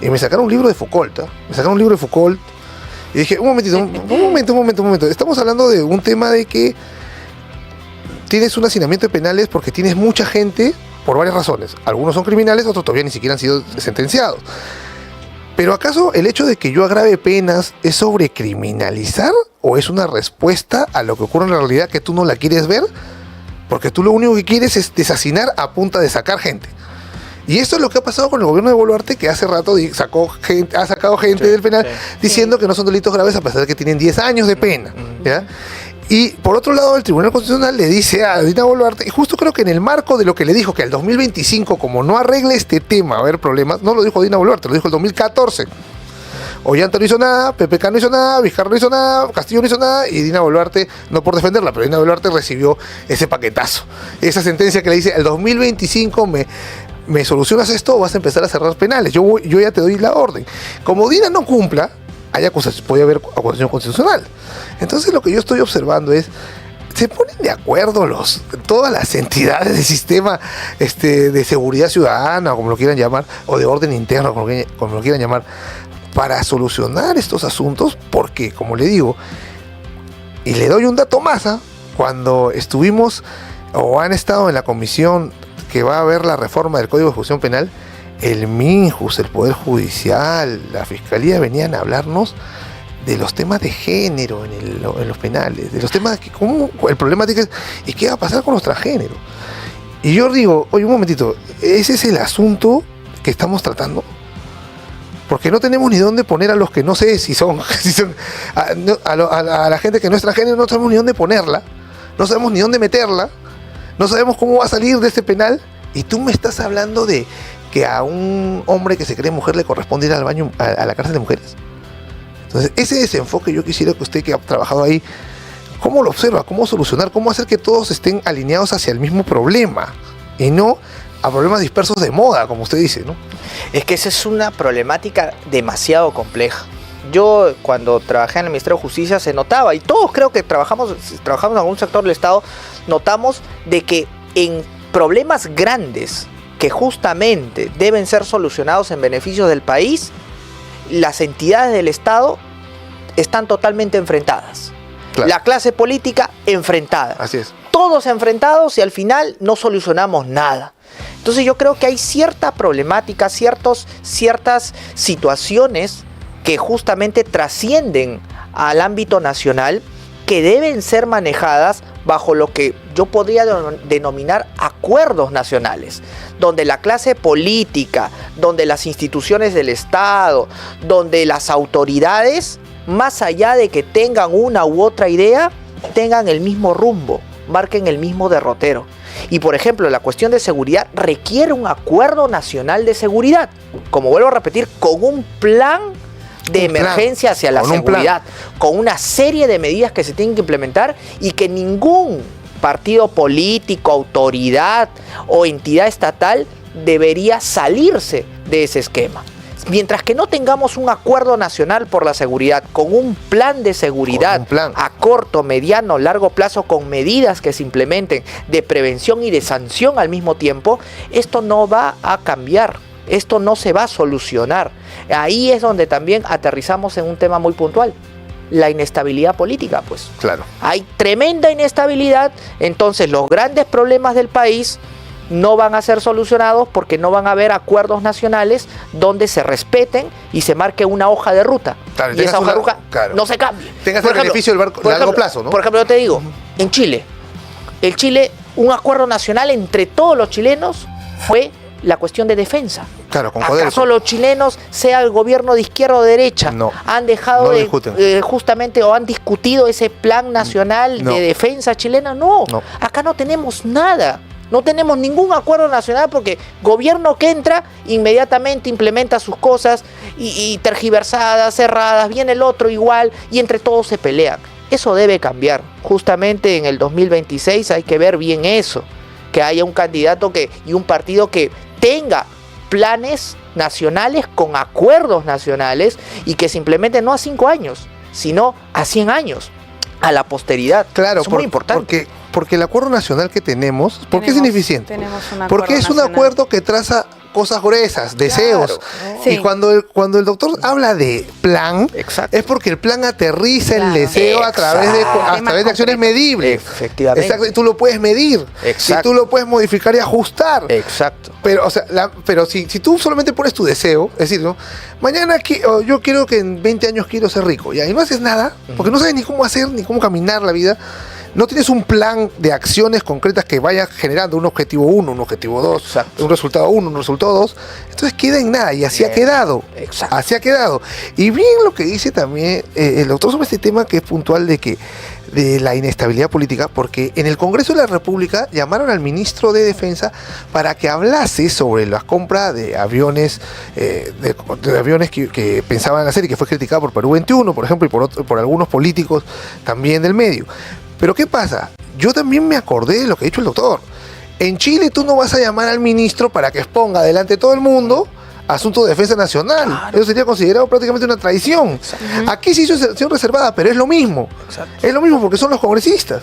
Y me sacaron un libro de Foucault, y dije, un momento. Estamos hablando de un tema de que tienes un hacinamiento de penales porque tienes mucha gente por varias razones. Algunos son criminales, otros todavía ni siquiera han sido sentenciados. ¿Pero acaso el hecho de que yo agrave penas es sobrecriminalizar? ¿O es una respuesta a lo que ocurre en la realidad que tú no la quieres ver? Porque tú lo único que quieres es desasinar a punta de sacar gente. Y esto es lo que ha pasado con el gobierno de Boluarte, que hace rato ha sacado gente del penal diciendo que no son delitos graves a pesar de que tienen 10 años de pena, ¿ya? Y por otro lado, el Tribunal Constitucional le dice a Dina Boluarte, y justo creo que en el marco de lo que le dijo, que el 2025, como no arregle este tema, va a haber problemas, no lo dijo Dina Boluarte, lo dijo el 2014. Ollanta no hizo nada, PPK no hizo nada, Vizcarra no hizo nada, Castillo no hizo nada, y Dina Boluarte, no por defenderla, pero Dina Boluarte recibió ese paquetazo. Esa sentencia que le dice, el 2025 me solucionas esto o vas a empezar a cerrar penales. Yo ya te doy la orden. Como Dina no cumpla, puede haber acusación constitucional. Entonces lo que yo estoy observando es, se ponen de acuerdo todas las entidades del sistema de seguridad ciudadana, o como lo quieran llamar, o de orden interno, como lo quieran llamar, para solucionar estos asuntos, porque, como le digo, y le doy un dato más, cuando estuvimos o han estado en la comisión que va a ver la reforma del Código de Ejecución Penal, el MINJUS, el Poder Judicial, la Fiscalía venían a hablarnos de los temas de género en los penales, de los temas que, como el problema de que, ¿y qué va a pasar con los transgéneros? Y yo digo, oye, un momentito, ¿ese es el asunto que estamos tratando? Porque no tenemos ni dónde poner a los que no sé si son a la gente que no es transgénero, no sabemos ni dónde ponerla, no sabemos ni dónde meterla, no sabemos cómo va a salir de este penal, y tú me estás hablando de que a un hombre que se cree mujer le corresponde ir al baño, a la cárcel de mujeres. Entonces, ese desenfoque yo quisiera que usted, que ha trabajado ahí, ¿Cómo lo observa? ¿Cómo solucionar? ¿Cómo hacer que todos estén alineados hacia el mismo problema? Y no a problemas dispersos de moda, como usted dice, ¿no? Es que esa es una problemática demasiado compleja. Yo cuando trabajé en el Ministerio de Justicia se notaba, y todos creo que trabajamos en algún sector del Estado, notamos de que en problemas grandes que justamente deben ser solucionados en beneficio del país, las entidades del Estado están totalmente enfrentadas. Claro. La clase política enfrentada. Así es. Todos enfrentados y al final no solucionamos nada. Entonces yo creo que hay cierta problemática, ciertas situaciones que justamente trascienden al ámbito nacional, que deben ser manejadas bajo lo que yo podría denominar acuerdos nacionales, donde la clase política, donde las instituciones del Estado, donde las autoridades, más allá de que tengan una u otra idea, tengan el mismo rumbo, marquen el mismo derrotero. Y por ejemplo, la cuestión de seguridad requiere un acuerdo nacional de seguridad, como vuelvo a repetir, con un plan de emergencia hacia la seguridad, con una serie de medidas que se tienen que implementar y que ningún partido político, autoridad o entidad estatal debería salirse de ese esquema. Mientras que no tengamos un acuerdo nacional por la seguridad, con un plan de seguridad a corto, mediano, largo plazo, con medidas que se implementen de prevención y de sanción al mismo tiempo, esto no va a cambiar, esto no se va a solucionar. Ahí es donde también aterrizamos en un tema muy puntual, la inestabilidad política, pues. Claro. Hay tremenda inestabilidad, entonces los grandes problemas del país no van a ser solucionados porque no van a haber acuerdos nacionales donde se respeten y se marque una hoja de ruta. Claro, y esa hoja de ruta no se cambie. Tengas el beneficio del largo plazo, ¿no? Por ejemplo, yo te digo, en Chile, un acuerdo nacional entre todos los chilenos fue la cuestión de defensa. Claro, con ¿Acaso los chilenos, sea el gobierno de izquierda o de derecha, han dejado justamente o han discutido ese plan nacional de defensa chilena? No, acá no tenemos nada. No tenemos ningún acuerdo nacional porque gobierno que entra inmediatamente implementa sus cosas y tergiversadas, cerradas, viene el otro igual y entre todos se pelean. Eso debe cambiar. Justamente en el 2026 hay que ver bien eso, que haya un candidato y un partido que tenga planes nacionales con acuerdos nacionales y que se implementen no a 5 años, sino a 100 años, a la posteridad. Claro, es muy importante. Porque el acuerdo nacional que tenemos, ¿por qué es ineficiente? Porque es un acuerdo que traza cosas gruesas, deseos. Claro. Sí. Y cuando el doctor habla de plan, es porque el plan aterriza el deseo a través de acciones medibles. Efectivamente. Exacto. Y tú lo puedes medir. Exacto. Y tú lo puedes modificar y ajustar. Exacto. Pero, o sea, si tú solamente pones tu deseo, es decir, ¿no? Mañana yo quiero que en 20 años quiero ser rico, y no haces nada, porque no sabes ni cómo hacer, ni cómo caminar la vida. No tienes un plan de acciones concretas que vaya generando un objetivo 1, un objetivo 2, un resultado 1, un resultado 2. Entonces queda en nada y así ha quedado. Exacto. Así ha quedado. Y bien lo que dice también el doctor sobre este tema que es puntual de la inestabilidad política, porque en el Congreso de la República llamaron al ministro de Defensa para que hablase sobre la compra de aviones, de aviones que pensaban hacer y que fue criticado por Perú 21, por ejemplo, y por algunos políticos también del medio. Pero ¿qué pasa? Yo también me acordé de lo que ha dicho el doctor. En Chile tú no vas a llamar al ministro para que exponga delante de todo el mundo asuntos de defensa nacional. Claro. Eso sería considerado prácticamente una traición. Exacto. Aquí se hizo excepción reservada, pero es lo mismo. Exacto. Es lo mismo porque son los congresistas.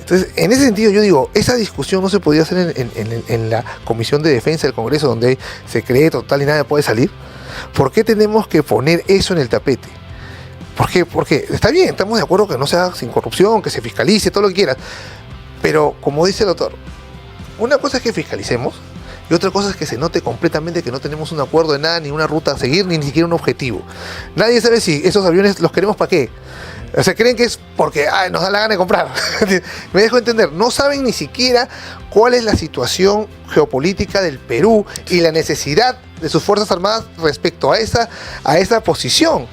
Entonces, en ese sentido yo digo, esa discusión no se podía hacer en la Comisión de Defensa del Congreso, donde hay secreto total y nadie puede salir. ¿Por qué tenemos que poner eso en el tapete? ¿Por qué? Porque está bien, estamos de acuerdo que no sea sin corrupción, que se fiscalice, todo lo que quieras. Pero, como dice el doctor, una cosa es que fiscalicemos y otra cosa es que se note completamente que no tenemos un acuerdo de nada, ni una ruta a seguir, ni siquiera un objetivo. Nadie sabe si esos aviones los queremos para qué. O sea, creen que es porque nos da la gana de comprar. Me dejo entender, no saben ni siquiera cuál es la situación geopolítica del Perú y la necesidad de sus Fuerzas Armadas respecto a esa posición.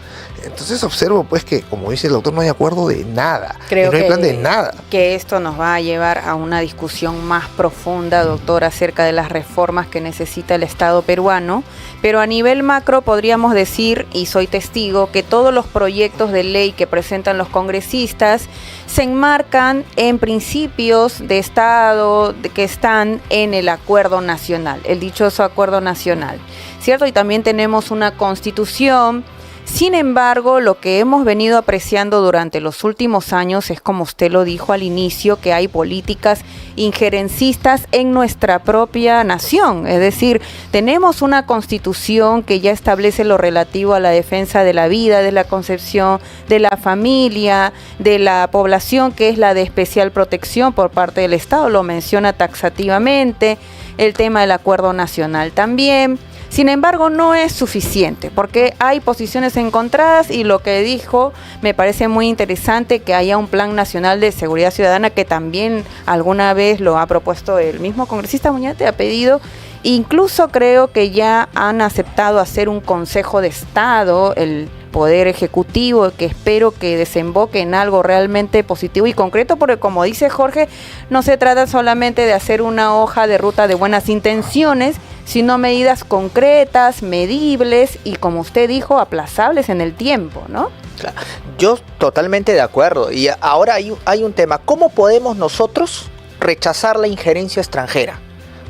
Entonces observo pues que, como dice el autor, no hay acuerdo de nada. Creo y no hay plan de nada. que esto nos va a llevar a una discusión más profunda, doctor, acerca de las reformas que necesita el Estado peruano. Pero a nivel macro podríamos decir, y soy testigo, que todos los proyectos de ley que presentan los congresistas se enmarcan en principios de Estado que están en el acuerdo nacional, el dichoso acuerdo nacional, ¿cierto? Y también tenemos una constitución. Sin embargo, lo que hemos venido apreciando durante los últimos años es, como usted lo dijo al inicio, que hay políticas injerencistas en nuestra propia nación. Es decir, tenemos una constitución que ya establece lo relativo a la defensa de la vida, de la concepción, de la familia, de la población, que es la de especial protección por parte del Estado, lo menciona taxativamente, el tema del acuerdo nacional también. Sin embargo, no es suficiente porque hay posiciones encontradas y lo que dijo me parece muy interesante, que haya un plan nacional de seguridad ciudadana, que también alguna vez lo ha propuesto el mismo congresista Muñate, ha pedido. Incluso creo que ya han aceptado hacer un Consejo de Estado, el Poder Ejecutivo, que espero que desemboque en algo realmente positivo y concreto, porque como dice Jorge, no se trata solamente de hacer una hoja de ruta de buenas intenciones, sino medidas concretas, medibles y, como usted dijo, aplazables en el tiempo, ¿no? Claro. Yo totalmente de acuerdo. Y ahora hay un tema. ¿Cómo podemos nosotros rechazar la injerencia extranjera?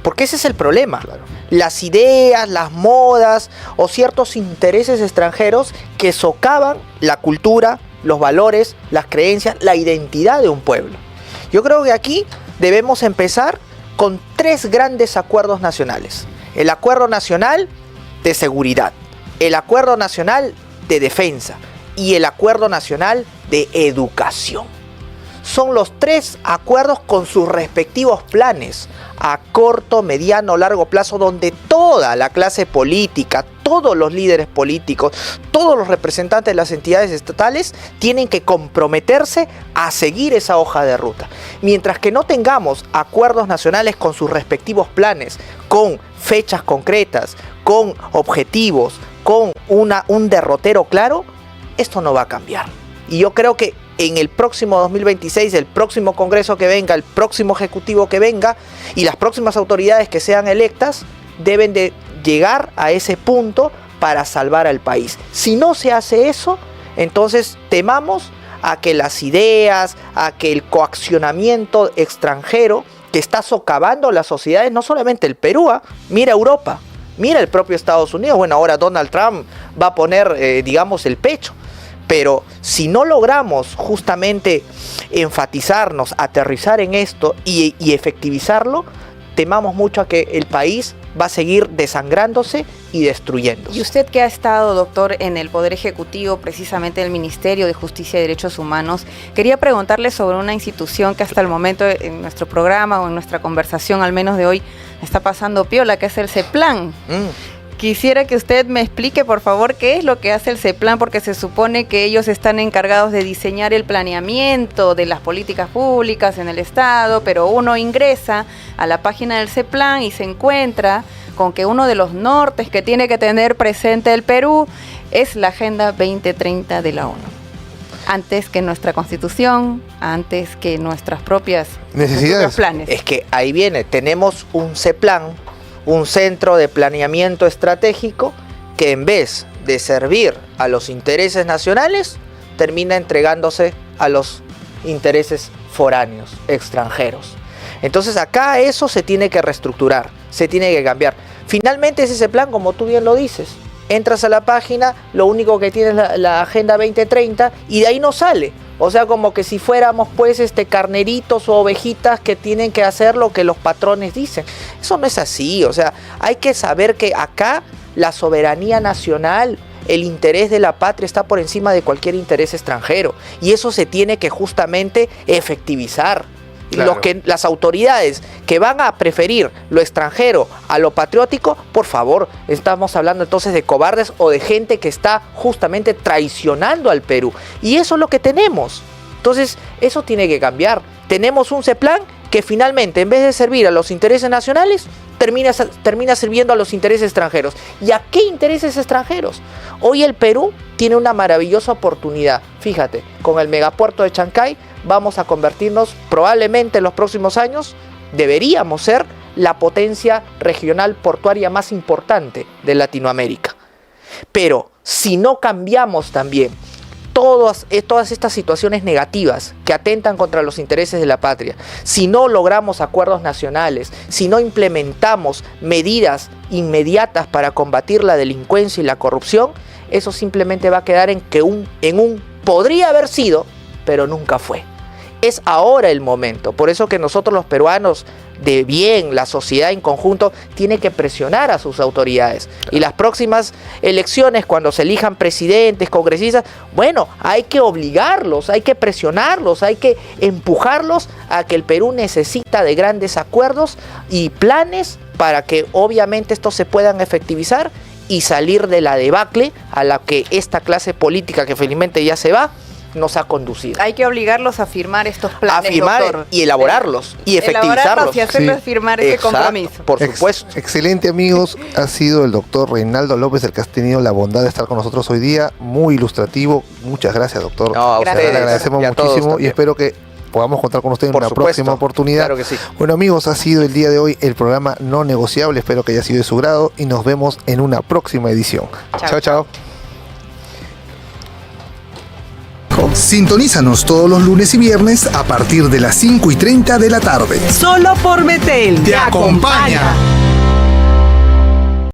Porque ese es el problema. Claro. Las ideas, las modas o ciertos intereses extranjeros que socavan la cultura, los valores, las creencias, la identidad de un pueblo. Yo creo que aquí debemos empezar con 3 grandes acuerdos nacionales. El Acuerdo Nacional de Seguridad, el Acuerdo Nacional de Defensa y el Acuerdo Nacional de Educación. Son los 3 acuerdos con sus respectivos planes a corto, mediano, largo plazo, donde toda la clase política, todos los líderes políticos, todos los representantes de las entidades estatales tienen que comprometerse a seguir esa hoja de ruta. Mientras que no tengamos acuerdos nacionales con sus respectivos planes, con fechas concretas, con objetivos, con un derrotero claro, esto no va a cambiar. Y yo creo que en el próximo 2026, el próximo Congreso que venga, el próximo Ejecutivo que venga y las próximas autoridades que sean electas deben de llegar a ese punto para salvar al país. Si no se hace eso, entonces temamos a que las ideas, a que el coaccionamiento extranjero que está socavando las sociedades, no solamente el Perú, mira Europa, mira el propio Estados Unidos. Bueno, ahora Donald Trump va a poner, digamos, el pecho. Pero si no logramos justamente enfatizarnos, aterrizar en esto y efectivizarlo, temamos mucho a que el país va a seguir desangrándose y destruyéndose. Y usted, que ha estado, doctor, en el Poder Ejecutivo, precisamente el Ministerio de Justicia y Derechos Humanos, quería preguntarle sobre una institución que hasta el momento en nuestro programa o en nuestra conversación, al menos de hoy, está pasando piola, que es el CEPLAN. Quisiera que usted me explique, por favor, qué es lo que hace el CEPLAN, porque se supone que ellos están encargados de diseñar el planeamiento de las políticas públicas en el Estado, pero uno ingresa a la página del CEPLAN y se encuentra con que uno de los nortes que tiene que tener presente el Perú es la Agenda 2030 de la ONU. Antes que nuestra Constitución, antes que nuestros propios planes. Es que ahí viene, tenemos un CEPLAN, un centro de planeamiento estratégico que en vez de servir a los intereses nacionales, termina entregándose a los intereses foráneos, extranjeros. Entonces acá eso se tiene que reestructurar, se tiene que cambiar. Finalmente es ese plan, como tú bien lo dices. Entras a la página, lo único que tienes es la Agenda 2030 y de ahí no sale. O sea, como que si fuéramos pues carneritos o ovejitas que tienen que hacer lo que los patrones dicen. Eso no es así. O sea, hay que saber que acá la soberanía nacional, el interés de la patria está por encima de cualquier interés extranjero. Y eso se tiene que justamente efectivizar. Claro. Las autoridades que van a preferir lo extranjero a lo patriótico, por favor, estamos hablando entonces de cobardes o de gente que está justamente traicionando al Perú. Y eso es lo que tenemos. Entonces, eso tiene que cambiar. Tenemos un CEPLAN que finalmente, en vez de servir a los intereses nacionales, termina sirviendo a los intereses extranjeros. ¿Y a qué intereses extranjeros? Hoy el Perú tiene una maravillosa oportunidad. Fíjate, con el megapuerto de Chancay vamos a convertirnos probablemente en los próximos años, deberíamos ser la potencia regional portuaria más importante de Latinoamérica. Pero si no cambiamos también todas estas situaciones negativas que atentan contra los intereses de la patria, si no logramos acuerdos nacionales, si no implementamos medidas inmediatas para combatir la delincuencia y la corrupción, eso simplemente va a quedar en un podría haber sido, pero nunca fue. Es ahora el momento. Por eso que nosotros los peruanos de bien, la sociedad en conjunto, tiene que presionar a sus autoridades. Y las próximas elecciones, cuando se elijan presidentes, congresistas, bueno, hay que obligarlos, hay que presionarlos, hay que empujarlos a que el Perú necesita de grandes acuerdos y planes para que obviamente estos se puedan efectivizar y salir de la debacle a la que esta clase política, que felizmente ya se va, nos ha conducido. Hay que obligarlos a firmar estos planes, a firmar, doctor. Y elaborarlos y efectivizarlos. Y hacerlos firmar ese Exacto, compromiso. por supuesto. Excelente, amigos. Ha sido el doctor Reinaldo López el que has tenido la bondad de estar con nosotros hoy día. Muy ilustrativo. Muchas gracias, doctor. No, a ustedes. Le agradecemos Y a todos muchísimo y también. espero que podamos contar con usted en Por una supuesto, próxima oportunidad. claro que sí. Bueno, amigos, ha sido el día de hoy el programa No Negociable. Espero que haya sido de su grado y nos vemos en una próxima edición. Chao, Chao. Sintonízanos todos los lunes y viernes a partir de las 5:30 de la tarde. Solo por Betel. Te acompaña.